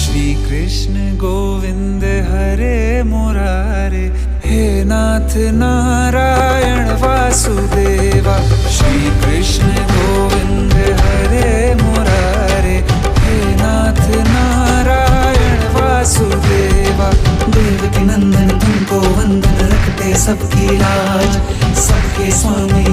श्री कृष्ण गोविंद हरे मुरारे, हे नाथ नारायण वासुदेवा। श्री कृष्ण गोविंद हरे मुरारे, हे नाथ नारायण वासुदेवा। देवकी नंदन तुमको वंदन, रखते सबकी लाज, सबके स्वामी